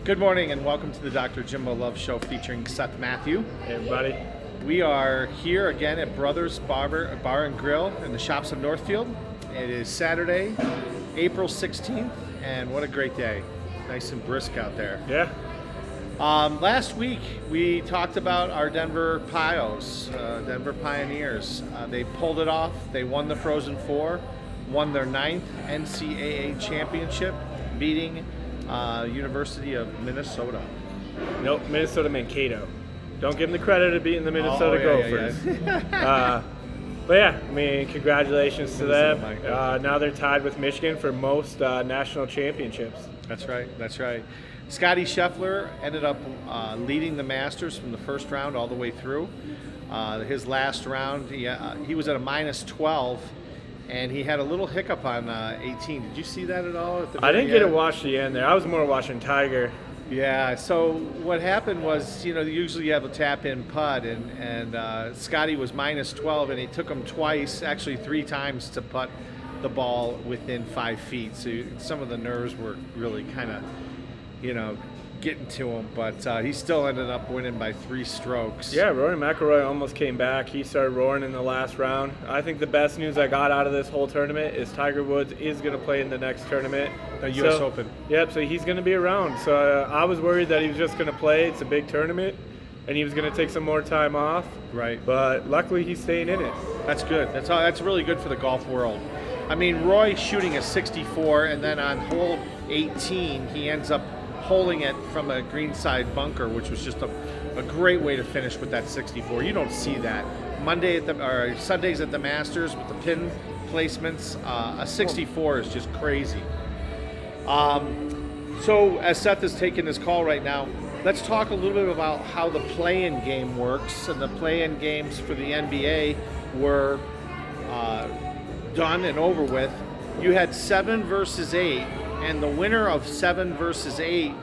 Good morning and welcome to the Dr. Jimbo Love Show featuring Seth Matthew. Hey everybody. We are here again at Brothers Bar and Grill in the shops of Northfield. It is Saturday, April 16th, and what a great day. Nice and brisk out there. Yeah. Last week we talked about our Denver Pios, Denver Pioneers. They pulled it off. They won the Frozen Four, won their 9th NCAA championship, beating University of Minnesota. Nope, Minnesota Mankato. Don't give them the credit of beating the Minnesota Gophers. Yeah. But yeah, I mean, congratulations to them. Minnesota. Now they're tied with Michigan for most national championships. That's right. Scottie Scheffler ended up leading the Masters from the first round all the way through. His last round, he was at a minus 12, and he had a little hiccup on 18. Did you see that at all? I didn't get to watch the end there. I was more watching Tiger. Yeah, so what happened was, usually you have a tap-in putt, and Scottie was minus 12, and it took him twice, actually 3 times, to putt the ball within 5 feet. So some of the nerves were really kind of, getting to him, but he still ended up winning by 3 strokes. Yeah, Rory McIlroy almost came back. He started roaring in the last round. I think the best news I got out of this whole tournament is Tiger Woods is going to play in the next tournament. The U.S. Open. Yep, so he's going to be around. So I was worried that he was just going to play. It's a big tournament, and he was going to take some more time off. Right. But luckily he's staying in it. That's good. That's really good for the golf world. I mean, Roy shooting a 64, and then on hole 18, he ends up holding it from a greenside bunker, which was just a great way to finish with that 64. You don't see that. Sundays at the Masters with the pin placements, a 64 is just crazy. So as Seth is taking his call right now, let's talk a little bit about how the play-in game works. And the play-in games for the NBA were done and over with. You had 7 versus 8. And the winner of 7 versus 8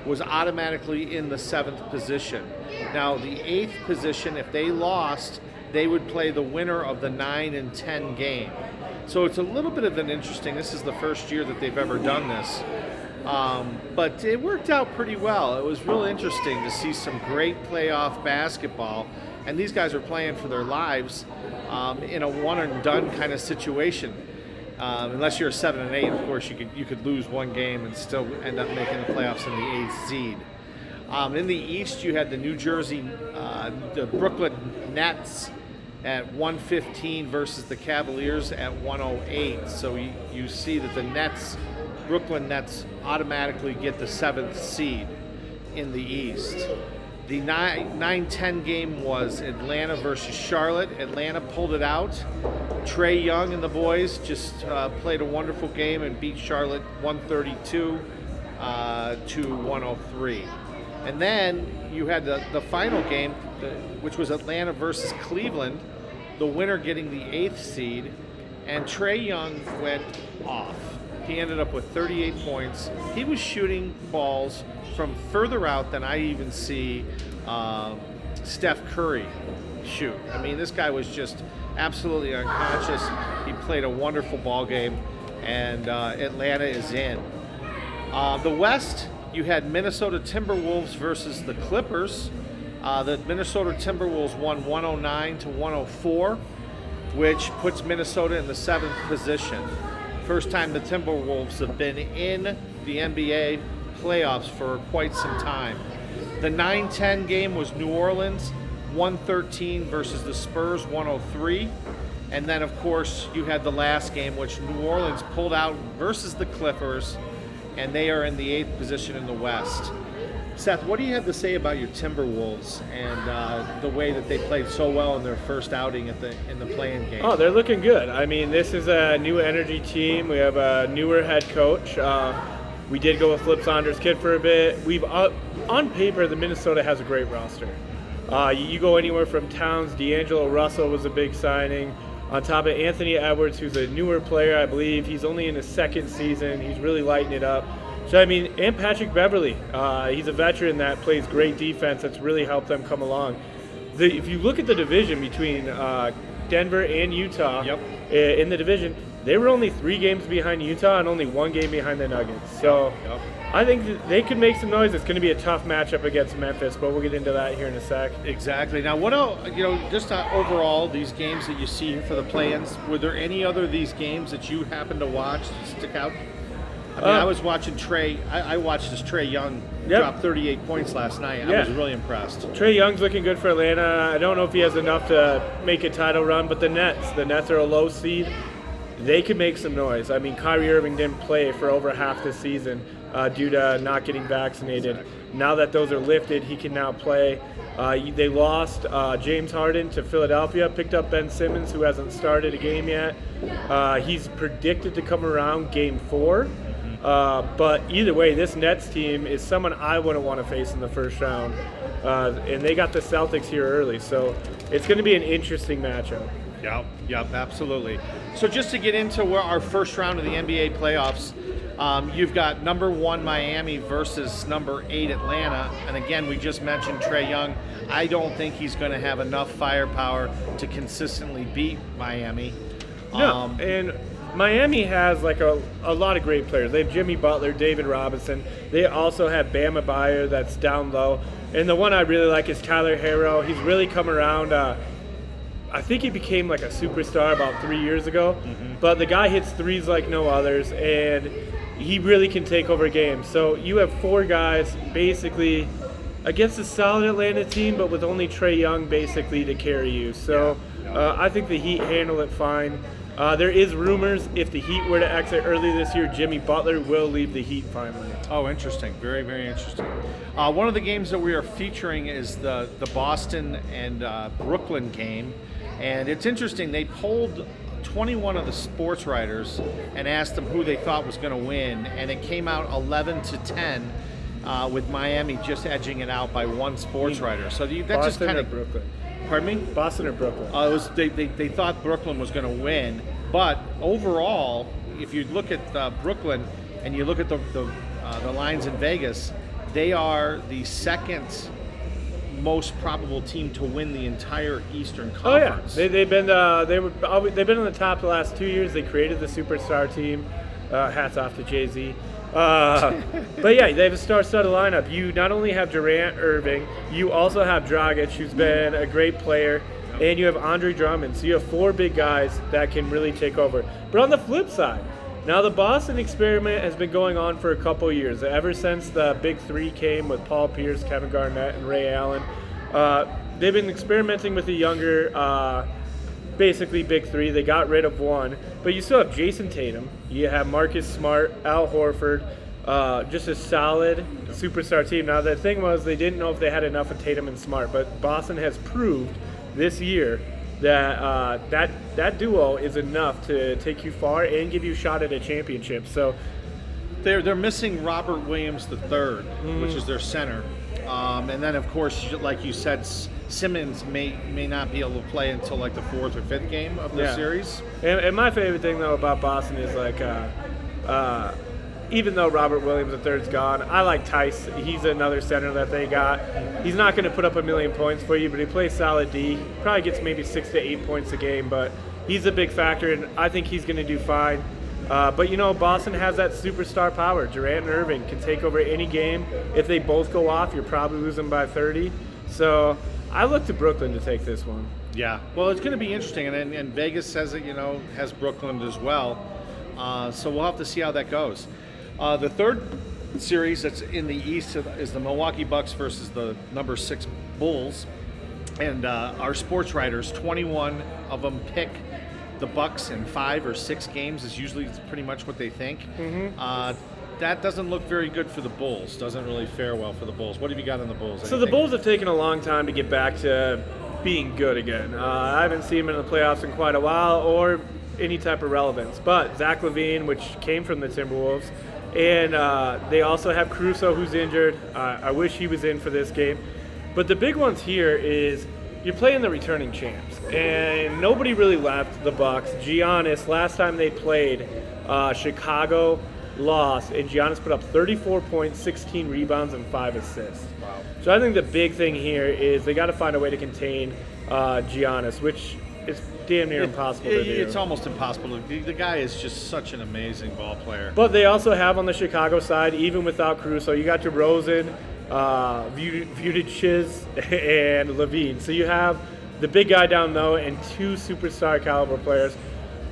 was automatically in the 7th position. Now, the 8th position, if they lost, they would play the winner of the 9 and 10 game. So it's a little bit of an interesting, this is the first year that they've ever done this. But it worked out pretty well. It was real interesting to see some great playoff basketball. And these guys are playing for their lives in a one-and-done kind of situation. Unless you're a 7 and 8, of course, you could lose one game and still end up making the playoffs in the 8th seed. In the East, you had the the Brooklyn Nets at 115 versus the Cavaliers at 108. So you see that the Brooklyn Nets automatically get the 7th seed in the East. The 9-10 game was Atlanta versus Charlotte. Atlanta pulled it out. Trae Young and the boys just played a wonderful game and beat Charlotte 132 to 103. And then you had the final game, which was Atlanta versus Cleveland, the winner getting the 8th seed, and Trae Young went off. He ended up with 38 points. He was shooting balls from further out than I even see Steph Curry shoot. I mean, this guy was just absolutely unconscious. He played a wonderful ball game, and Atlanta is in. The West, you had Minnesota Timberwolves versus the Clippers. The Minnesota Timberwolves won 109 to 104, which puts Minnesota in the 7th position. First time the Timberwolves have been in the NBA playoffs for quite some time. The 9-10 game was New Orleans 113 versus the Spurs 103. And then, of course, you had the last game, which New Orleans pulled out versus the Clippers, and they are in the 8th position in the West. Seth, what do you have to say about your Timberwolves and the way that they played so well in their first outing in the play-in game? Oh, they're looking good. I mean, this is a new energy team. We have a newer head coach. We did go with Flip Saunders' kid for a bit. On paper, the Minnesota has a great roster. You go anywhere from Towns, D'Angelo Russell was a big signing. On top of Anthony Edwards, who's a newer player, I believe. He's only in his 2nd season. He's really lighting it up. So, I mean, and Patrick Beverley. He's a veteran that plays great defense. That's really helped them come along. If you look at the division between Denver and Utah in the division, they were only 3 games behind Utah and only 1 game behind the Nuggets. So I think that they could make some noise. It's going to be a tough matchup against Memphis, but we'll get into that here in a sec. Exactly. Now, what else, just overall, these games that you see for the play-ins, were there any other of these games that you happened to watch that stick out? I mean, I was watching Trey. I watched this Trey Young drop 38 points last night. I was really impressed. Trey Young's looking good for Atlanta. I don't know if he has enough to make a title run, but the Nets are a low seed. They could make some noise. I mean, Kyrie Irving didn't play for over half the season due to not getting vaccinated. Exactly. Now that those are lifted, he can now play. They lost James Harden to Philadelphia, picked up Ben Simmons, who hasn't started a game yet. He's predicted to come around Game 4. But either way, this Nets team is someone I wouldn't want to face in the first round. And they got the Celtics here early, so it's going to be an interesting matchup. Yep, absolutely. So just to get into where our first round of the NBA playoffs, you've got number 1 Miami versus number 8 Atlanta. And again, we just mentioned Trey Young. I don't think he's going to have enough firepower to consistently beat Miami. No, and Miami has like a lot of great players. They have Jimmy Butler, David Robinson. They also have Bam Adebayo that's down low. And the one I really like is Tyler Herro. He's really come around. I think he became like a superstar about 3 years ago. But the guy hits threes like no others, and he really can take over games. So you have 4 guys basically against a solid Atlanta team, but with only Trey Young basically to carry you. So I think the Heat handle it fine. There is rumors if the Heat were to exit early this year, Jimmy Butler will leave the Heat finally. Oh, interesting. Very, very interesting. One of the games that we are featuring is the Boston and Brooklyn game. And it's interesting. They polled 21 of the sports writers and asked them who they thought was going to win. And it came out 11-10 with Miami just edging it out by 1 sports writer. So that Boston just kind of Brooklyn. Pardon me? Boston or Brooklyn? They thought Brooklyn was going to win, but overall, if you look at Brooklyn and you look at the lines in Vegas, they are the second most probable team to win the entire Eastern Conference. Oh yeah, they've been on the top the last 2 years. They created the superstar team. Hats off to Jay-Z. But yeah, they have a star-studded lineup. You not only have Durant, Irving, you also have Dragic, who's been a great player, and you have Andre Drummond. So you have 4 big guys that can really take over. But on the flip side, now the Boston experiment has been going on for a couple of years. Ever since the Big 3 came with Paul Pierce, Kevin Garnett, and Ray Allen, they've been experimenting with the younger basically Big 3. They got rid of 1. But you still have Jason Tatum. You have Marcus Smart, Al Horford, just a solid superstar team. Now, the thing was they didn't know if they had enough of Tatum and Smart, but Boston has proved this year that that duo is enough to take you far and give you a shot at a championship. So they're missing Robert Williams III, which is their center. And then, of course, like you said, Simmons may not be able to play until like the 4th or 5th game of the series. And my favorite thing, though, about Boston is like even though Robert Williams III's gone, I like Tice. He's another center that they got. He's not going to put up a million points for you, but he plays solid D. Probably gets maybe 6 to 8 points a game, but he's a big factor, and I think he's going to do fine. But, Boston has that superstar power. Durant and Irving can take over any game. If they both go off, you're probably losing by 30. So I look to Brooklyn to take this one. Yeah. Well, it's going to be interesting. And Vegas says it, has Brooklyn as well. So we'll have to see how that goes. The third series that's in the East is the Milwaukee Bucks versus the number 6 Bulls. And our sports writers, 21 of them pick the Bucks in 5 or 6 games is usually pretty much what they think. That doesn't look very good for the Bulls. Doesn't really fare well for the Bulls. What have you got on the Bulls? So the Bulls have taken a long time to get back to being good again. I haven't seen them in the playoffs in quite a while or any type of relevance. But Zach LaVine, which came from the Timberwolves, and they also have Caruso, who's injured. I wish he was in for this game. But the big ones here is you're playing the returning champs, and nobody really left the Bucks. Giannis, last time they played, Chicago lost, and Giannis put up 34 points, 16 rebounds, and 5 assists. Wow. So I think the big thing here is they got to find a way to contain Giannis, which it's damn near impossible to do. It's almost impossible. The guy is just such an amazing ball player. But they also have on the Chicago side, even without Caruso, you got DeRozan, Vujic, and Levine. So you have the big guy down low and two superstar caliber players.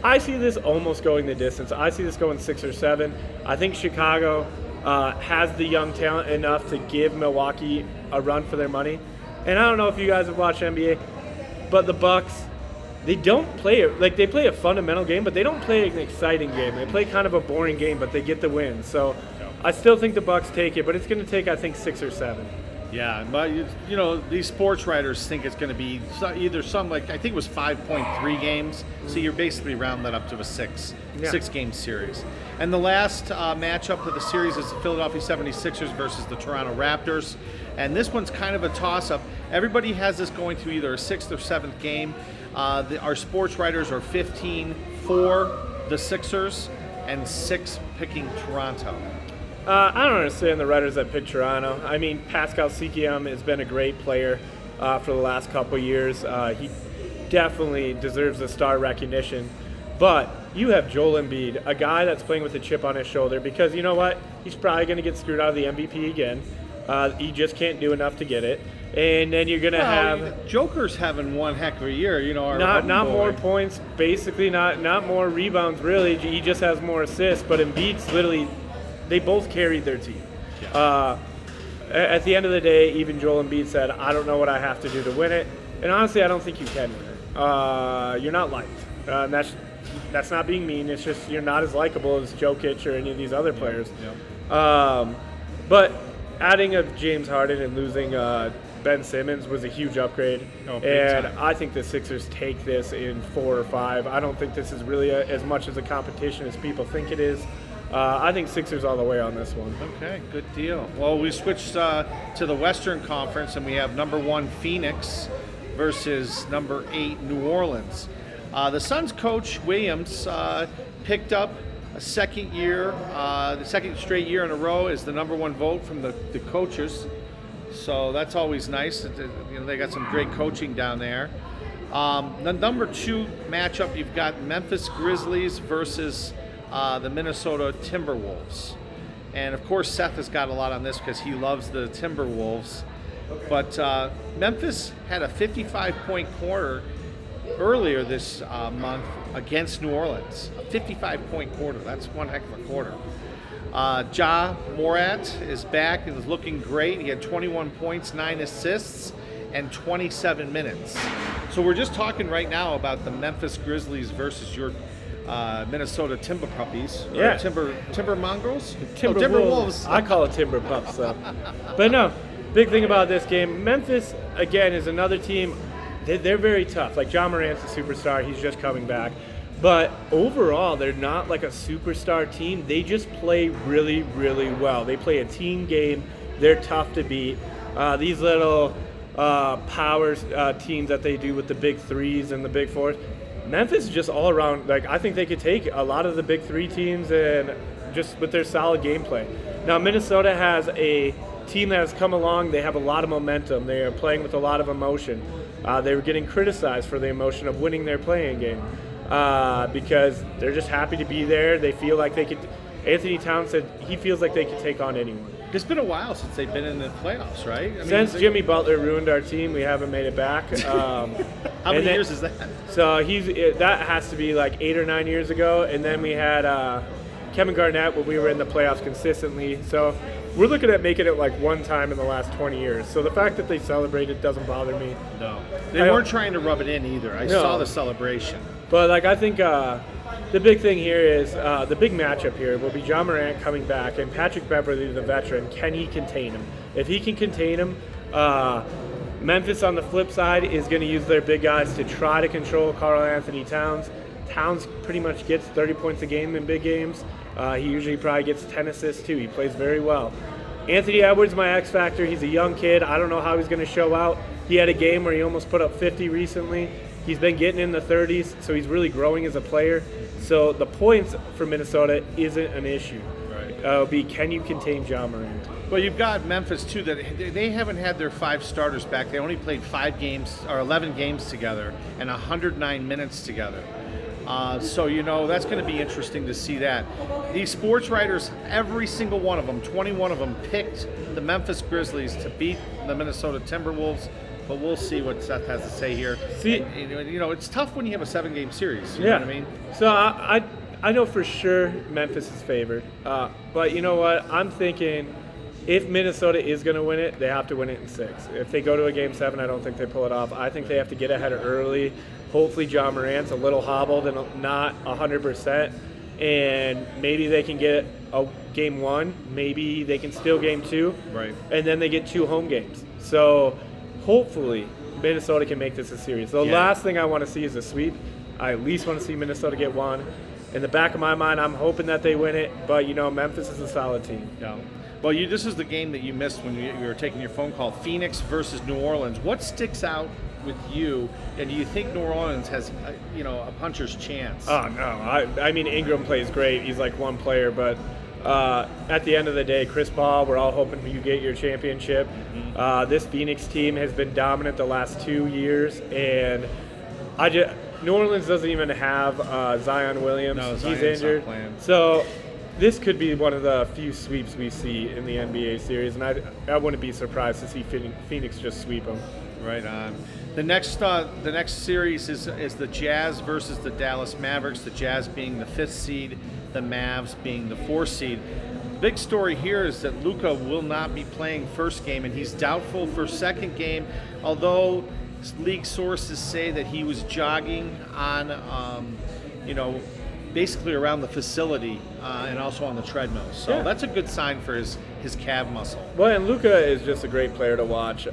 I see this almost going the distance. I see this going 6 or 7. I think Chicago has the young talent enough to give Milwaukee a run for their money. And I don't know if you guys have watched NBA, but the Bucks, they don't play it like they play a fundamental game, but they don't play an exciting game. They play kind of a boring game, but they get the win. So I still think the Bucks take it, but it's going to take, I think, 6 or 7. Yeah, but you know, these sports writers think it's going to be either like I think it was 5.3 games, so you're basically round that up to a 6-game series. And the last matchup of the series is the Philadelphia 76ers versus the Toronto Raptors, and this one's kind of a toss-up. Everybody has this going to either a 6th or 7th game. Our sports writers are 15 for the Sixers and 6 picking Toronto. I don't understand the writers that pick Toronto. I mean, Pascal Siakam has been a great player for the last couple of years. He definitely deserves the star recognition. But you have Joel Embiid, a guy that's playing with a chip on his shoulder because you know what? He's probably going to get screwed out of the MVP again. He just can't do enough to get it. And then you're going to have Joker's having one heck of a year, you know. Not more points, basically not more rebounds. Really, he just has more assists. But Embiid's literally, they both carried their team. Yeah. At the end of the day, even Joel Embiid said, "I don't know what I have to do to win it." And honestly, I don't think you can win it. You're not liked. And that's not being mean. It's just you're not as likable as Jokic or any of these other players. Yeah. But adding of James Harden and losing Ben Simmons was a huge upgrade. And I think the Sixers take this in 4 or 5. I don't think this is really as much as a competition as people think it is. I think Sixers all the way on this one. Okay, good deal. Well, we switched to the Western Conference, and we have number 1 Phoenix versus number 8 New Orleans. The Suns coach Williams picked up a second year, the second straight year in a row is the number 1 vote from the coaches. So that's always nice. You know, they got some great coaching down there. The number 2 matchup, you've got Memphis Grizzlies versus the Minnesota Timberwolves. And of course, Seth has got a lot on this because he loves the Timberwolves. But Memphis had a 55-point quarter earlier this month against New Orleans. A 55-point quarter. That's one heck of a quarter. Ja Morant is back and is looking great. He had 21 points, 9 assists, and 27 minutes. So we're just talking right now about the Memphis Grizzlies versus your Minnesota Timber Puppies. Yeah. Timber Mongrels? Timberwolves. I call it Timber Pups, though. But no, big thing about this game, Memphis, again, is another team. They're very tough. Like, Ja Morant's a superstar. He's just coming back. But overall, they're not like a superstar team. They just play really, really well. They play a team game. They're tough to beat. These little power teams that they do with the big threes and the big fours, Memphis is just all around. Like, I think they could take a lot of the big 3 teams and just with their solid gameplay. Now, Minnesota has a team that has come along. They have a lot of momentum. They are playing with a lot of emotion. They were getting criticized for the emotion of winning their playing game because they're just happy to be there. They feel like they could. Anthony Towns said he feels like they could take on anyone. It's been a while since they've been in the playoffs, right? Since Jimmy Butler ruined our team, we haven't made it back. How many years is that? So that has to be like 8 or 9 years ago. And then we had Kevin Garnett when we were in the playoffs consistently. So we're looking at making it like one time in the last 20 years. So the fact that they celebrated doesn't bother me. No. They weren't trying to rub it in either. I saw the celebration. But like I think the big thing here is the big matchup here will be Ja Morant coming back and Patrick Beverley, the veteran. Can he contain him? If he can contain him, Memphis on the flip side is going to use their big guys to try to control Karl Anthony Towns. Towns pretty much gets 30 points a game in big games. He usually probably gets 10 assists too. He plays very well. Anthony Edwards, my X factor. He's a young kid. I don't know how he's going to show out. He had a game where he almost put up 50 recently. He's been getting in the 30s, so he's really growing as a player. So the points for Minnesota isn't an issue. Right. It'll be, can you contain Ja Morant? Well, you've got Memphis too. That they haven't had their 5 starters back. They only played 5 games or 11 games together and 109 minutes together. So that's going to be interesting to see that. These sports writers, every single one of them, 21 of them, picked the Memphis Grizzlies to beat the Minnesota Timberwolves. But we'll see what Seth has to say here. It's tough when you have a 7-game series. You know what I mean? So I know for sure Memphis is favored. But you know what? I'm thinking if Minnesota is going to win it, they have to win it in 6. If they go to a Game 7, I don't think they pull it off. I think they have to get ahead early. Hopefully John Morant's a little hobbled and not 100%. And maybe they can get a Game 1. Maybe they can steal Game 2. Right. And then they get 2 home games. So hopefully Minnesota can make this a series. The last thing I want to see is a sweep. I at least want to see Minnesota get 1. In the back of my mind, I'm hoping that they win it. But, Memphis is a solid team. Yeah. Well, this is the game that you missed when you were taking your phone call. Phoenix versus New Orleans. What sticks out with you, and do you think New Orleans has, a puncher's chance? Oh, no. I mean, Ingram plays great. He's like one player, but at the end of the day, Chris Paul, we're all hoping you get your championship. Mm-hmm. This Phoenix team has been dominant the last 2 years, and New Orleans doesn't even have Zion Williams. No, he's injured. So this could be one of the few sweeps we see in the NBA series, and I wouldn't be surprised to see Phoenix just sweep them. Right on. The next series is the Jazz versus the Dallas Mavericks. The Jazz being the 5th seed, the Mavs being the 4th seed. The big story here is that Luka will not be playing first game, and he's doubtful for second game. Although league sources say that he was jogging on, basically around the facility and also on the treadmill. So that's a good sign for his calf muscle. Well, and Luka is just a great player to watch.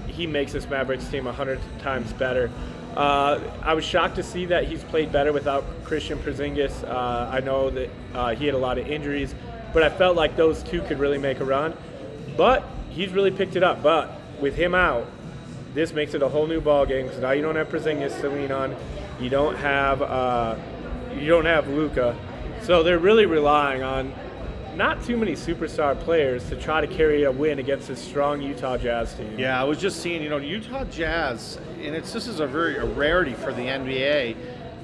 He makes this Mavericks team 100 times better. I was shocked to see that he's played better without Christian Porzingis. I know that he had a lot of injuries, but I felt like those two could really make a run. But he's really picked it up. But with him out, this makes it a whole new ball game because now you don't have Porzingis to lean on. You don't have Luka. So they're really relying on not too many superstar players to try to carry a win against this strong Utah Jazz team. Yeah, I was just seeing, Utah Jazz, and this is a rarity for the NBA.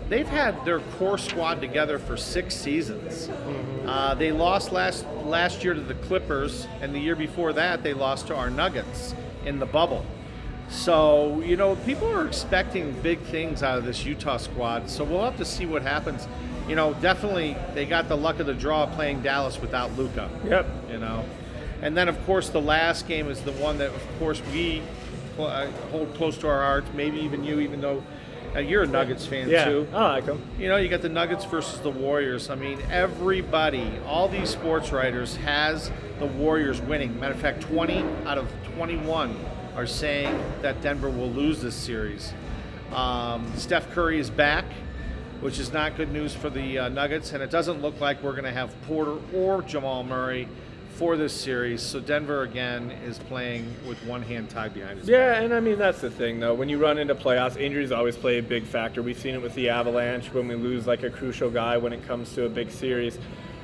They've had their core squad together for 6 seasons. Mm-hmm. They lost last year to the Clippers, and the year before that they lost to our Nuggets in the bubble. So, people are expecting big things out of this Utah squad, so we'll have to see what happens. Definitely they got the luck of the draw playing Dallas without Luka. Yep. And then, of course, the last game is the one that, of course, we hold close to our hearts, maybe even you, even though you're a Nuggets fan too. I like them. You got the Nuggets versus the Warriors. I mean, everybody, all these sports writers has the Warriors winning. Matter of fact, 20 out of 21 are saying that Denver will lose this series. Steph Curry is back, which is not good news for the Nuggets, and it doesn't look like we're going to have Porter or Jamal Murray for this series. So Denver, again, is playing with one hand tied behind his back. Yeah, and I mean, that's the thing, though. When you run into playoffs, injuries always play a big factor. We've seen it with the Avalanche when we lose like a crucial guy when it comes to a big series.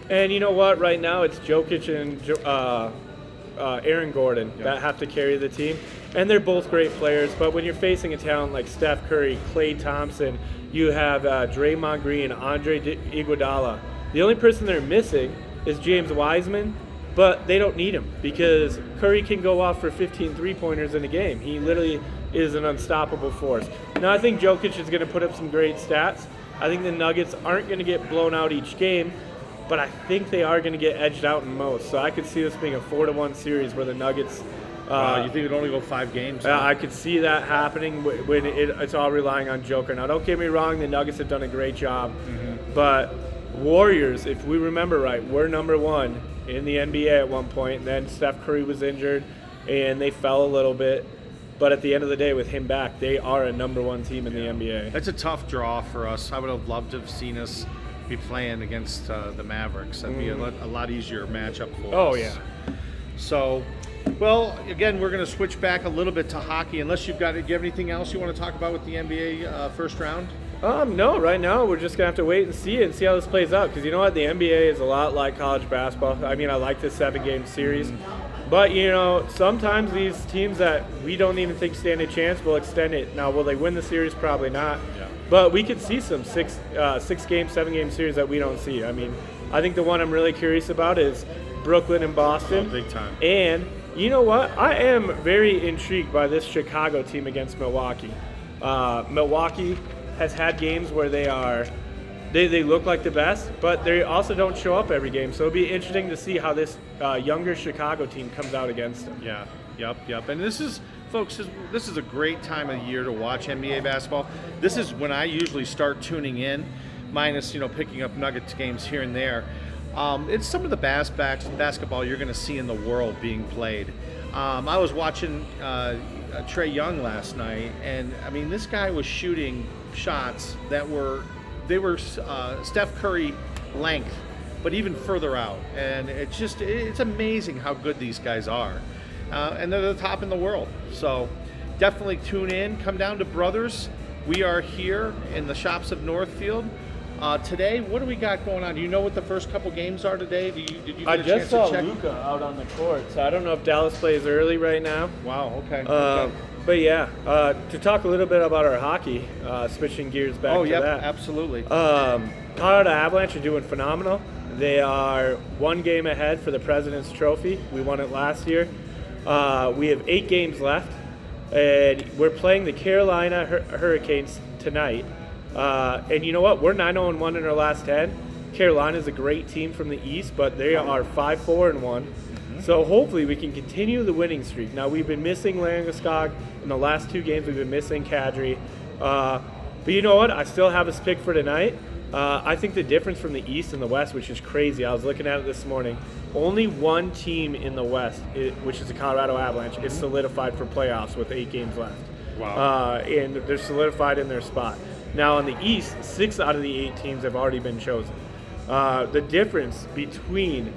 And you know what? Right now, it's Jokic and Aaron Gordon that have to carry the team. And they're both great players, but when you're facing a talent like Steph Curry, Klay Thompson, you have Draymond Green, Andre Iguodala. The only person they're missing is James Wiseman, but they don't need him because Curry can go off for 15 three-pointers in a game. He literally is an unstoppable force. Now, I think Jokic is going to put up some great stats. I think the Nuggets aren't going to get blown out each game, but I think they are going to get edged out in most. So I could see this being a 4-1 series where the Nuggets... you think it would only go 5 games? I could see that happening when it's all relying on Joker. Now, don't get me wrong, the Nuggets have done a great job. Mm-hmm. But Warriors, if we remember right, we're number 1 in the NBA at one point. And then Steph Curry was injured, and they fell a little bit. But at the end of the day, with him back, they are a number 1 team in the NBA. That's a tough draw for us. I would have loved to have seen us be playing against the Mavericks. That'd be a lot easier matchup for us. Oh, yeah. So... Well, again, we're going to switch back a little bit to hockey. Unless do you have anything else you want to talk about with the NBA first round? No, right now we're just going to have to wait and see how this plays out. Because you know what? The NBA is a lot like college basketball. I mean, I like this 7-game series. But, sometimes these teams that we don't even think stand a chance will extend it. Now, will they win the series? Probably not. Yeah. But we could see some 6-game, 7-game series that we don't see. I mean, I think the one I'm really curious about is Brooklyn and Boston. Oh, big time. And you know what? I am very intrigued by this Chicago team against Milwaukee. Milwaukee has had games where they look like the best, but they also don't show up every game. So it'll be interesting to see how this younger Chicago team comes out against them. Yeah, yep. And this is, folks, this is a great time of year to watch NBA basketball. This is when I usually start tuning in, minus, picking up Nuggets games here and there. It's some of the best basketball you're going to see in the world being played. I was watching Trae Young last night, and I mean, this guy was shooting shots that were Steph Curry length, but even further out. And it's amazing how good these guys are. And they're the top in the world. So definitely tune in. Come down to Brothers. We are here in the shops of Northfield. Today, what do we got going on? Do you know what the first couple games are today? Did you get I a just chance saw to check? Luka out on the court, so I don't know if Dallas plays early right now. Wow, okay. But yeah, to talk a little bit about our hockey, switching gears back to that. Absolutely. Colorado Avalanche are doing phenomenal. They are 1 game ahead for the President's Trophy. We won it last year. We have 8 games left, and we're playing the Carolina Hurricanes tonight. And you know what? We're 9-0-1 in our last 10. Carolina is a great team from the East, but they are 5-4-1. Mm-hmm. So hopefully we can continue the winning streak. Now, we've been missing Landeskog in the last 2 games. We've been missing Kadri. But you know what? I still have us picked for tonight. I think the difference from the East and the West, which is crazy, I was looking at it this morning, only 1 team in the West, which is the Colorado Avalanche, is solidified for playoffs with 8 games left. Wow. And they're solidified in their spot. Now, in the East, 6 out of the 8 teams have already been chosen. The difference between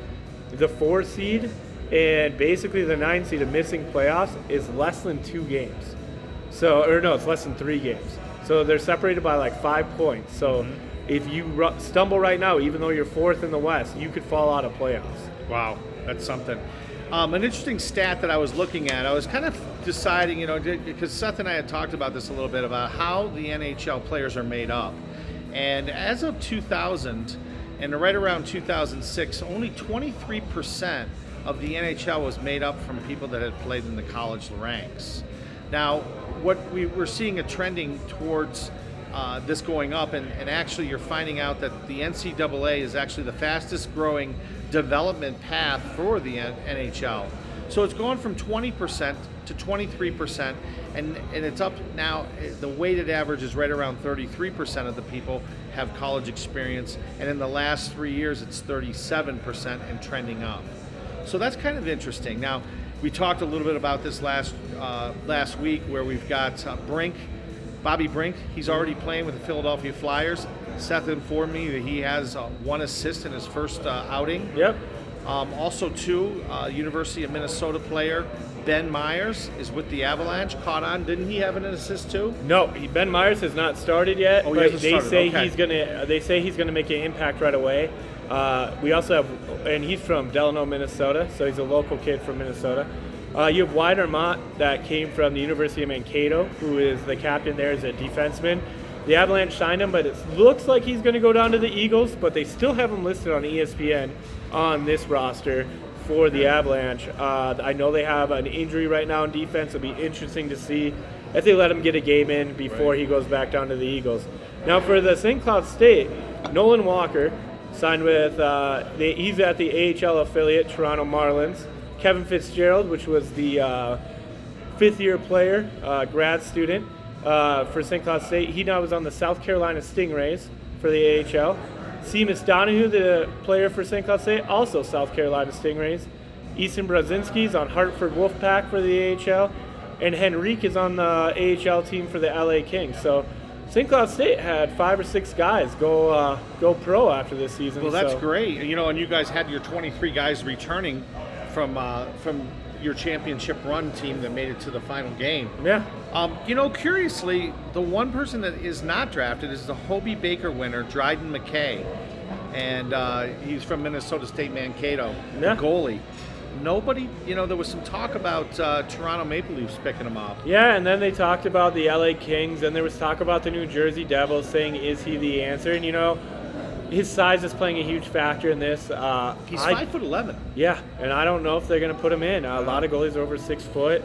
the 4 seed and basically the 9 seed of missing playoffs is less than 2 games. It's less than 3 games. So they're separated by like 5 points. So if you stumble right now, even though you're 4th in the West, you could fall out of playoffs. Wow, that's something. An interesting stat that I was looking at, I was kind of deciding, because Seth and I had talked about this a little bit, about how the NHL players are made up. And as of 2000, and right around 2006, only 23% of the NHL was made up from people that had played in the college ranks. Now, what we're seeing a trending towards this going up, and actually you're finding out that the NCAA is actually the fastest growing development path for the NHL. So it's gone from 20% to 23%, and it's up now. The weighted average is right around 33% of the people have college experience, and in the last 3 years it's 37% and trending up. So that's kind of interesting. Now, we talked a little bit about this last week, where we've got Bobby Brink. He's already playing with the Philadelphia Flyers. Seth informed me that he has 1 assist in his first outing. Yep. Also, too, University of Minnesota player Ben Myers is with the Avalanche. Caught on. Didn't he have an assist too? No, Ben Myers has not started yet. Oh, but they say okay. They say he's gonna make an impact right away. We also have, and he's from Delano, Minnesota, so he's a local kid from Minnesota. You have Wider Mott that came from the University of Mankato, who is the captain there as a defenseman. The Avalanche signed him, but it looks like he's going to go down to the Eagles, but they still have him listed on ESPN on this roster for the Avalanche. I know they have an injury right now in defense. It'll be interesting to see if they let him get a game in before he goes back down to the Eagles. Now for the St. Cloud State, Nolan Walker signed with, he's at the AHL affiliate, Toronto Marlins. Kevin Fitzgerald, which was the 5th-year player, grad student for St. Cloud State. He now is on the South Carolina Stingrays for the AHL. Seamus Donahue, the player for St. Cloud State, also South Carolina Stingrays. Easton Brzezinski's on Hartford Wolfpack for the AHL. And Henrique is on the AHL team for the LA Kings. So St. Cloud State had 5 or 6 guys go pro after this season. Well, that's great. And you guys had your 23 guys returning from your championship run team that made it to the final game. Yeah. Curiously, the one person that is not drafted is the Hobie Baker winner, Dryden McKay. And he's from Minnesota State Mankato, the goalie. nobody, there was some talk about Toronto Maple Leafs picking him up. Yeah, and then they talked about the LA Kings, and there was talk about the New Jersey Devils saying, is he the answer? And, his size is playing a huge factor in this. He's 5'11". Yeah, and I don't know if they're going to put him in. A lot of goalies are over 6 foot.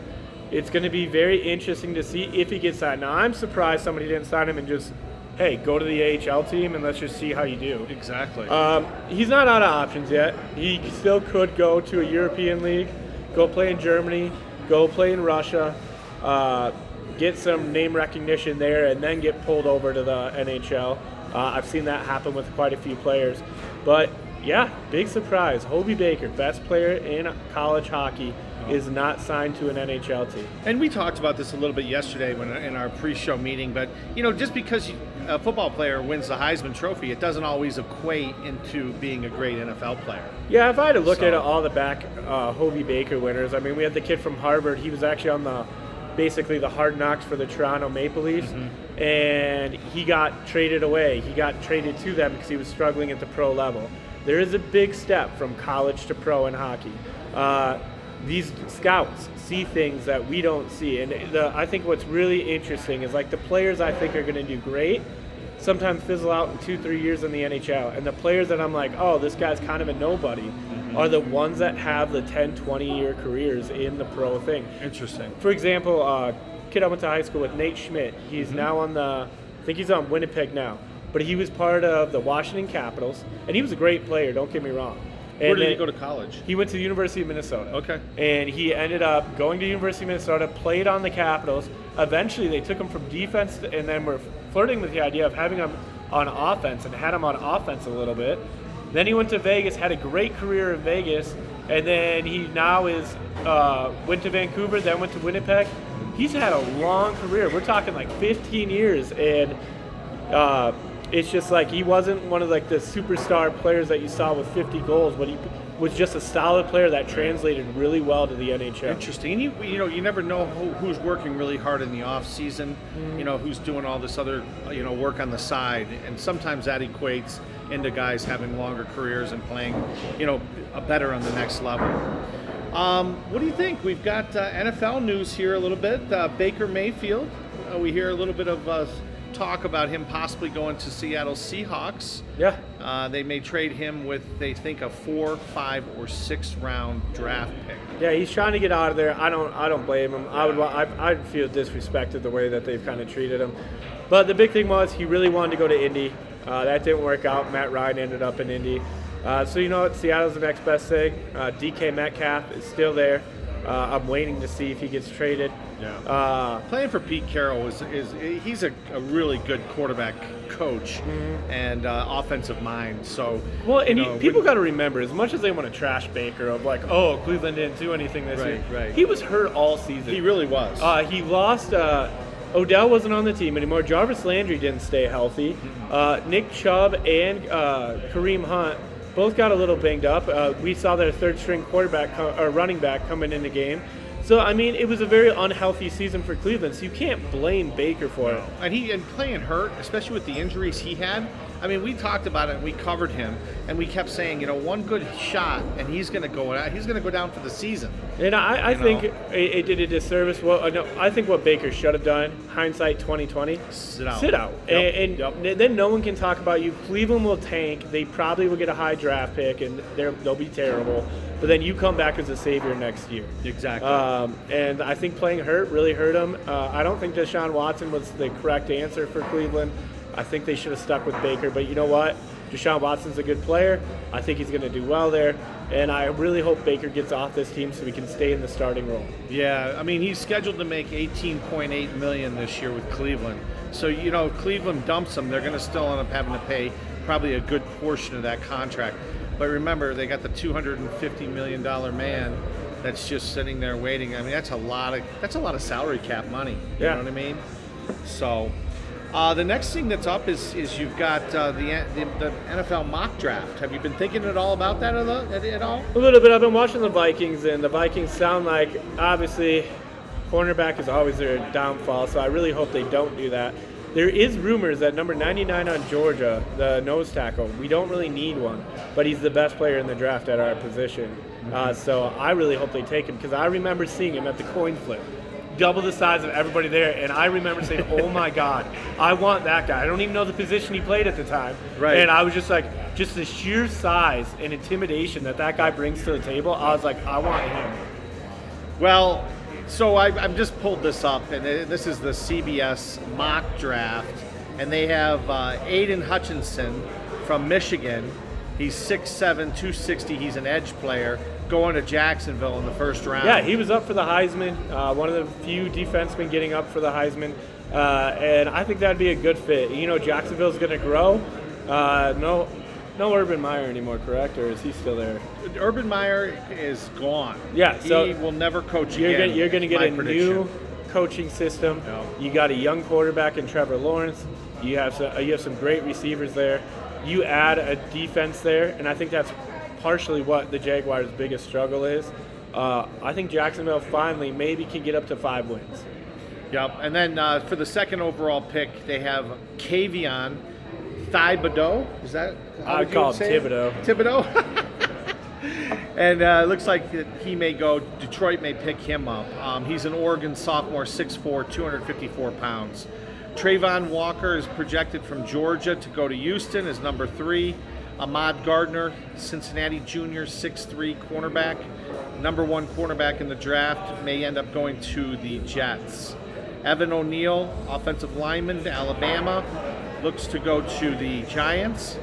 It's going to be very interesting to see if he gets signed. Now, I'm surprised somebody didn't sign him and just, hey, go to the AHL team and let's just see how you do. Exactly. He's not out of options yet. He still could go to a European league, go play in Germany, go play in Russia, get some name recognition there, and then get pulled over to the NHL. I've seen that happen with quite a few players. But, yeah, big surprise. Hobey Baker, best player in college hockey, is not signed to an NHL team. And we talked about this a little bit yesterday in our pre-show meeting, but, just because a football player wins the Heisman Trophy, it doesn't always equate into being a great NFL player. Yeah, if I had to look at all the Hobey Baker winners, I mean, we had the kid from Harvard. He was actually on basically the hard knocks for the Toronto Maple Leafs, and he got traded away. He got traded to them because he was struggling at the pro level. There is a big step from college to pro in hockey. These scouts see things that we don't see, and I think what's really interesting is the players I think are going to do great sometimes fizzle out in 2-3 years in the NHL, and the players that I'm like, oh, this guy's kind of a nobody, are the ones that have the 10-20 year careers in the pro thing. Interesting. For example, kid I went to high school with, Nate Schmidt. He's now on I think he's on Winnipeg now, but he was part of the Washington Capitals, and he was a great player, don't get me wrong. Where did he go to college? He went to the University of Minnesota. Okay. And he ended up going to the University of Minnesota, played on the Capitals. Eventually, they took him from defense, and then were flirting with the idea of having him on offense, and had him on offense a little bit. Then he went to Vegas, had a great career in Vegas, and then he now went to Vancouver, then went to Winnipeg. He's had a long career. We're talking 15 years, and it's just he wasn't one of the superstar players that you saw with 50 goals, but he was just a solid player that translated really well to the NHL. Interesting. And you never know who's working really hard in the off season. Who's doing all this other work on the side, and sometimes that equates into guys having longer careers and playing better on the next level. What do you think? We've got NFL news here a little bit. Baker Mayfield. We hear a little bit of talk about him possibly going to Seattle Seahawks. Yeah. They may trade him with, they think, a 4, 5, or 6 round draft pick. Yeah, he's trying to get out of there. I don't blame him. I'd feel disrespected the way that they've kind of treated him. But the big thing was he really wanted to go to Indy. That didn't work out. Matt Ryan ended up in Indy. So you know what? Seattle's the next best thing. DK Metcalf is still there. I'm waiting to see if he gets traded. Yeah. Playing for Pete Carroll he's a really good quarterback coach and offensive mind. So people got to remember, as much as they want to trash Baker of Cleveland didn't do anything this year. Right. He was hurt all season. He really was. He lost. Odell wasn't on the team anymore. Jarvis Landry didn't stay healthy. Nick Chubb and Kareem Hunt both got a little banged up. We saw their third-string running back coming in the game. So, I mean, it was a very unhealthy season for Cleveland, so you can't blame Baker for it. And playing hurt, especially with the injuries he had, I mean, we talked about it and we covered him, and we kept saying, one good shot and he's going to go down for the season. And I think it did a disservice. Well, no, I think what Baker should have done, hindsight 2020, sit out. Yep. And then no one can talk about you. Cleveland will tank. They probably will get a high draft pick, and they'll be terrible. But then you come back as a savior next year. Exactly. And I think playing hurt really hurt him. I don't think Deshaun Watson was the correct answer for Cleveland. I think they should have stuck with Baker. But you know what? Deshaun Watson's a good player. I think he's going to do well there. And I really hope Baker gets off this team so he can stay in the starting role. Yeah, I mean, he's scheduled to make $18.8 million this year with Cleveland. So, Cleveland dumps him. They're going to still end up having to pay probably a good portion of that contract. But remember, they got the $250 million man that's just sitting there waiting. I mean, that's a lot of salary cap money. You know what I mean? So the next thing that's up is you've got the NFL mock draft. Have you been thinking at all about that at all? A little bit. I've been watching the Vikings, and the Vikings sound like, obviously, cornerback is always their downfall, so I really hope they don't do that. There is rumors that number 99 on Georgia, the nose tackle, we don't really need one, but he's the best player in the draft at our position. So I really hope they take him, because I remember seeing him at the coin flip, double the size of everybody there, and I remember saying, oh my God, I want that guy. I don't even know the position he played at the time. Right. And I was just like, just the sheer size and intimidation that guy brings to the table, I was like, I want him. Well, so I've just pulled this up, and this is the CBS mock draft, and they have Aiden Hutchinson from Michigan. He's 6'7", 260. He's an edge player, going to Jacksonville in the first round. Yeah, he was up for the Heisman, one of the few defensemen getting up for the Heisman, and I think that'd be a good fit. You know, Jacksonville's going to grow. No Urban Meyer anymore, correct? Or is he still there? Urban Meyer is gone. Yeah, so he will never coach again. You're going to get a prediction. new coaching system. No. You got a young quarterback in Trevor Lawrence. You have some great receivers there. You add a defense there, and I think that's partially what the Jaguars' biggest struggle is. I think Jacksonville finally maybe can get up to 5 wins. Yep, and then for the second overall pick, they have Kayvon Thibodeau. Is that how I'd call him Thibodeau. Thibodeau? And it looks like that he may go, Detroit may pick him up. He's an Oregon sophomore, 6'4", 254 pounds. Trayvon Walker is projected from Georgia to go to Houston as number 3. Ahmad Gardner, Cincinnati junior, 6'3", cornerback. Number 1 cornerback in the draft, may end up going to the Jets. Evan O'Neal, offensive lineman to Alabama, looks to go to the Giants.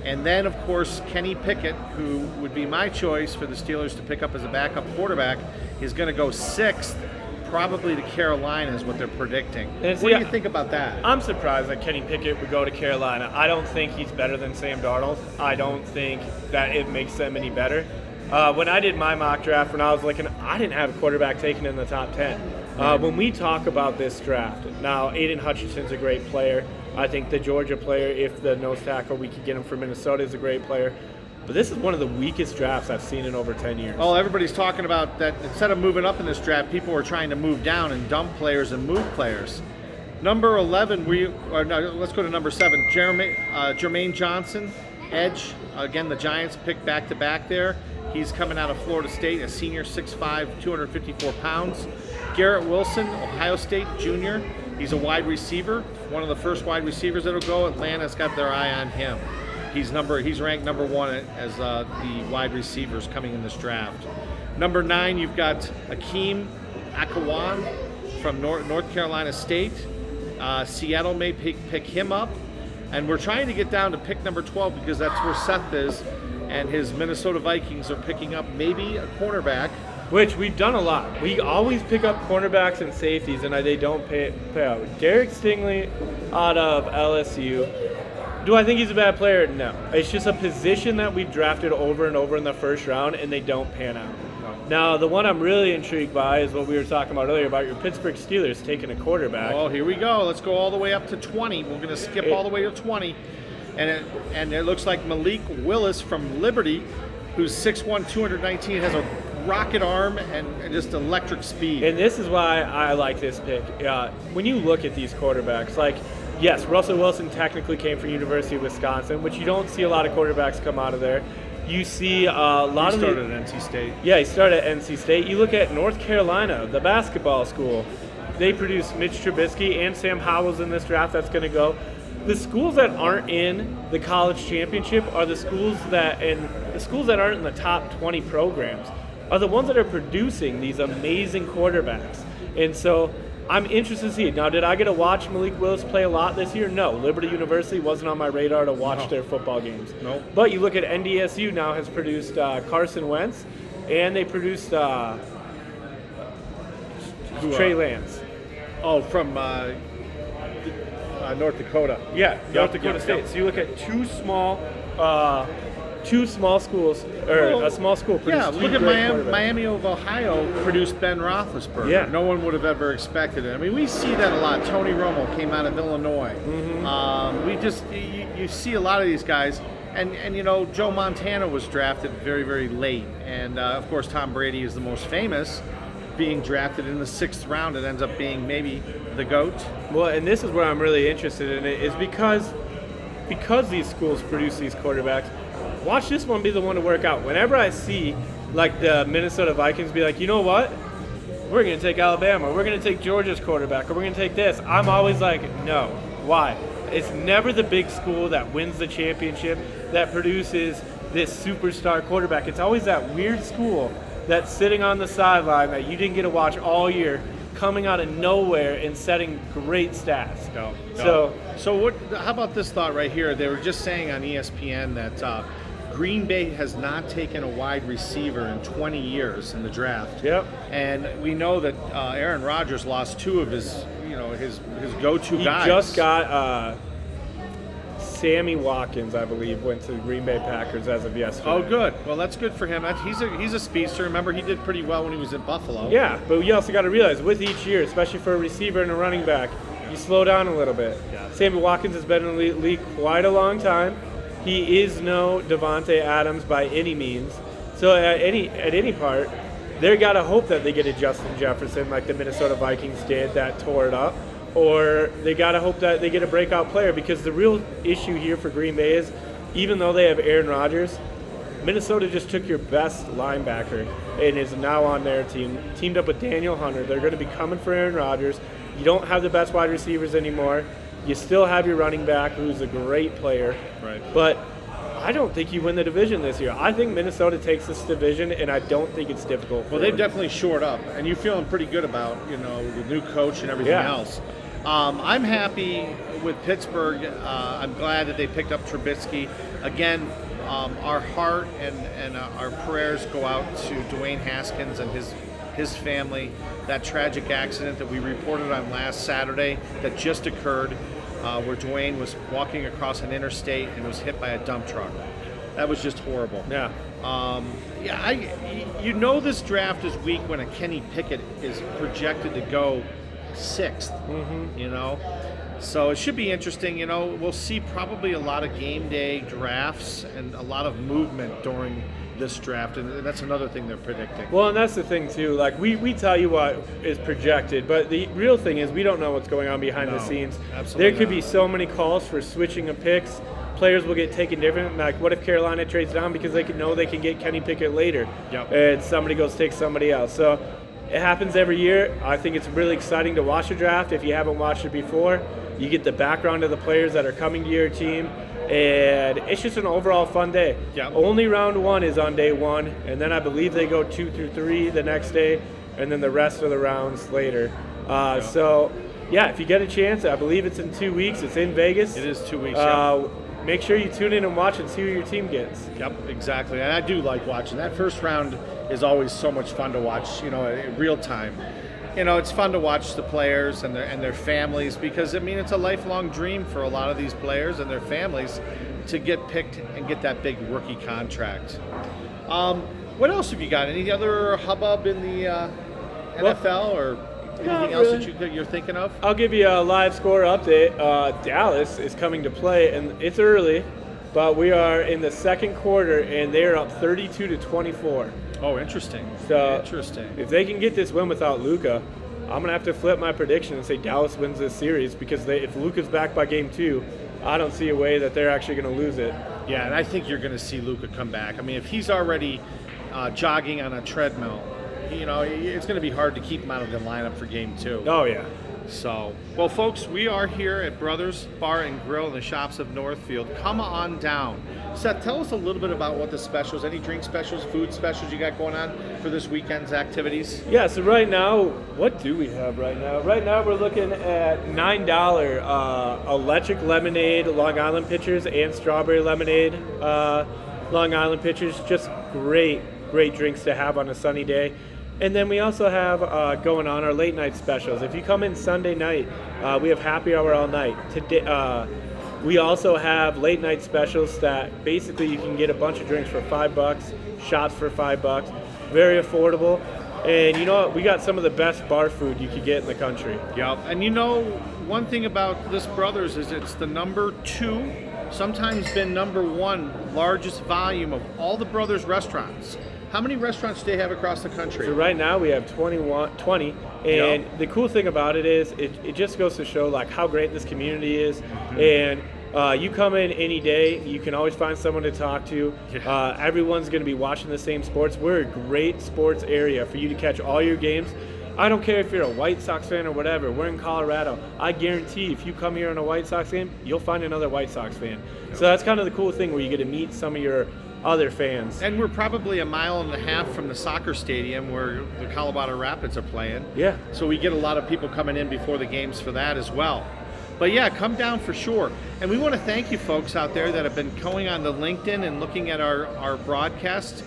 And then, of course, Kenny Pickett, who would be my choice for the Steelers to pick up as a backup quarterback, is going to go 6th, probably to Carolina is what they're predicting. What do you think about that? I'm surprised that Kenny Pickett would go to Carolina. I don't think he's better than Sam Darnold. I don't think that it makes them any better. When I did my mock draft, when I was looking, I didn't have a quarterback taken in the top 10. When we talk about this draft, now Aiden Hutchinson's a great player. I think the Georgia player, if the nose tackle we could get him from Minnesota, is a great player. But this is one of the weakest drafts I've seen in over 10 years. Oh, everybody's talking about that. Instead of moving up in this draft, people are trying to move down and dump players and move players. Number 11, let's go to number 7. Jermaine Johnson, edge. Again, the Giants picked back-to-back there. He's coming out of Florida State, a senior, 6'5", 254 pounds. Garrett Wilson, Ohio State junior. He's a wide receiver, one of the first wide receivers that'll go. Atlanta's got their eye on him. He's ranked number 1 as the wide receivers coming in this draft. Number 9, you've got Akeem Akawan from North Carolina State. Seattle may pick him up. And we're trying to get down to pick number 12 because that's where Seth is. And his Minnesota Vikings are picking up maybe a cornerback. Which we've done a lot. We always pick up cornerbacks and safeties, and they don't pay out. Derek Stingley out of LSU. Do I think he's a bad player? No. It's just a position that we've drafted over and over in the first round, and they don't pan out. Now, the one I'm really intrigued by is what we were talking about earlier about your Pittsburgh Steelers taking a quarterback. Oh, here we go. Let's go all the way up to 20. We're going to skip all the way to 20. And it looks like Malik Willis from Liberty, who's 6'1", 219, has a rocket arm and just electric speed. And this is why I like this pick. When you look at these quarterbacks, like, yes, Russell Wilson technically came from University of Wisconsin, which you don't see a lot of quarterbacks come out of there. You see a lot of... He started at NC State. Yeah, he started at NC State. You look at North Carolina, the basketball school. They produced Mitch Trubisky and Sam Howell's in this draft that's going to go. The schools that aren't in the college championship are the schools that aren't in the top 20 programs are the ones that are producing these amazing quarterbacks. And so I'm interested to see it. Now, did I get to watch Malik Willis play a lot this year? No. Liberty University wasn't on my radar to watch their football games. No. But you look at NDSU now has produced Carson Wentz, and they produced Trey Lance. Oh, from North Dakota. Yeah, North Dakota State. Yep. So you look at two small schools, or a small school produced Yeah, look at Miami of Ohio produced Ben Roethlisberger. Yeah. No one would have ever expected it. I mean, we see that a lot. Tony Romo came out of Illinois. Mm-hmm. You see a lot of these guys. And you know, Joe Montana was drafted very, very late. And, of course, Tom Brady is the most famous, being drafted in the 6th round. It ends up being maybe the GOAT. Well, and this is where I'm really interested in it, is because these schools produce these quarterbacks, watch this one be the one to work out. Whenever I see like the Minnesota Vikings be like, you know what? We're going to take Alabama. We're going to take Georgia's quarterback. Or we're going to take this. I'm always like, no. Why? It's never the big school that wins the championship that produces this superstar quarterback. It's always that weird school that's sitting on the sideline that you didn't get to watch all year, coming out of nowhere and setting great stats. So what? How about this thought right here? They were just saying on ESPN that Green Bay has not taken a wide receiver in 20 years in the draft. Yep. And we know that Aaron Rodgers lost two of his go-to guys. He just got Sammy Watkins, I believe, went to the Green Bay Packers as of yesterday. Oh, good. Well, that's good for him. He's a speedster. Remember, he did pretty well when he was in Buffalo. Yeah, but you also got to realize, with each year, especially for a receiver and a running back, you slow down a little bit. Yeah. Sammy Watkins has been in the league quite a long time. He is no Devontae Adams by any means. So at any part, they got to hope that they get a Justin Jefferson like the Minnesota Vikings did that tore it up. Or they got to hope that they get a breakout player, because the real issue here for Green Bay is, even though they have Aaron Rodgers, Minnesota just took your best linebacker and is now on their team, teamed up with Daniel Hunter. They're going to be coming for Aaron Rodgers. You don't have the best wide receivers anymore. You still have your running back, who's a great player. Right. But I don't think you win the division this year. I think Minnesota takes this division, and I don't think it's difficult. Well, they've definitely shored up, and you're feeling pretty good about the new coach and everything else. I'm happy with Pittsburgh. I'm glad that they picked up Trubisky. Again, our heart and our prayers go out to Dwayne Haskins and his family. That tragic accident that we reported on last Saturday that just occurred, where Dwayne was walking across an interstate and was hit by a dump truck. That was just horrible. Yeah. This draft is weak when a Kenny Pickett is projected to go 6th. So it should be interesting. We'll see probably a lot of game day drafts and a lot of movement during this draft, and that's another thing they're predicting. Well, and that's the thing too, like we tell you what is projected, but the real thing is we don't know what's going on behind the scenes. Absolutely there could be so many calls for switching of picks. Players will get taken different. Like, what if Carolina trades down because they know they can get Kenny Pickett later, and somebody goes take somebody else. So it happens every year. I think it's really exciting to watch a draft. If you haven't watched it before, you get the background of the players that are coming to your team, and it's just an overall fun day. Only round 1 is on day 1, and then I believe they go 2 through 3 the next day, and then the rest of the rounds later. So, if you get a chance, I believe it's in 2 weeks. It's in Vegas. It is 2 weeks. Make sure you tune in and watch and see who your team gets. Yep, exactly. And I do like watching. That first round is always so much fun to watch, in real time. It's fun to watch the players and their families, because, it's a lifelong dream for a lot of these players and their families to get picked and get that big rookie contract. What else have you got? Any other hubbub in the NFL or anything else that you're thinking of? I'll give you a live score update. Dallas is coming to play, and it's early, but we are in the second quarter, and they are up 32-24. Oh, interesting. So interesting. If they can get this win without Luka, I'm going to have to flip my prediction and say Dallas wins this series, because if Luka's back by game 2, I don't see a way that they're actually going to lose it. Yeah, and I think you're going to see Luka come back. If he's already jogging on a treadmill, it's going to be hard to keep him out of the lineup for game 2. Oh, yeah. So, well, folks, we are here at Brothers Bar and Grill in the shops of Northfield. Come on down. Seth, tell us a little bit about what the specials, any drink specials, food specials you got going on for this weekend's activities? Yeah, so right now, what do we have right now? Right now we're looking at $9 electric lemonade, Long Island pitchers, and strawberry lemonade, Long Island pitchers. Just great drinks to have on a sunny day. And then we also have going on our late night specials. If you come in Sunday night, we have happy hour all night. Today, we also have late night specials that basically you can get a bunch of drinks for $5, shots for $5, very affordable. And you know what? We got some of the best bar food you could get in the country. Yep. And one thing about this Brothers is it's the number 2, sometimes been number 1 largest volume of all the Brothers restaurants. How many restaurants do they have across the country? So right now we have 20, and the cool thing about it is it just goes to show like how great this community is. And You come in any day, you can always find someone to talk to. Yeah. Everyone's going to be watching the same sports. We're a great sports area for you to catch all your games. I don't care if you're a White Sox fan or whatever. We're in Colorado. I guarantee if you come here on a White Sox game, you'll find another White Sox fan. So that's kind of the cool thing where you get to meet some of your other fans. And we're probably 1.5 miles from the soccer stadium where the Colorado Rapids are playing. Yeah. So we get a lot of people coming in before the games for that as well. But yeah, come down for sure. And we want to thank you folks out there that have been going on to LinkedIn and looking at our broadcast.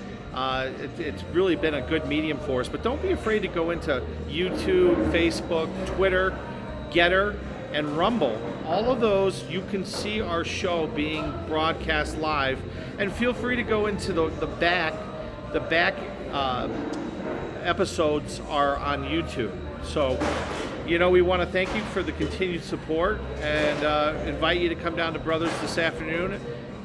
It's really been a good medium for us. But don't be afraid to go into YouTube, Facebook, Twitter, Getter, and Rumble. All of those, you can see our show being broadcast live. And feel free to go into the back. The back episodes are on YouTube. So, we want to thank you for the continued support and invite you to come down to Brothers this afternoon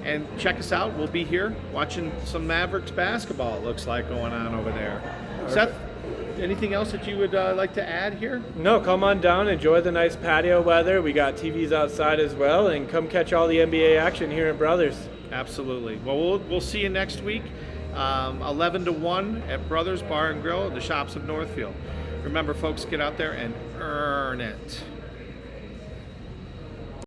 and check us out. We'll be here watching some Mavericks basketball, it looks like, going on over there. Seth, anything else that you would like to add here? No, come on down, enjoy the nice patio weather. We got TVs outside as well, and come catch all the NBA action here at Brothers. Absolutely. Well, we'll see you next week, 11 to 1 at Brothers Bar and Grill at the Shops of Northfield. Remember, folks, get out there and earn it.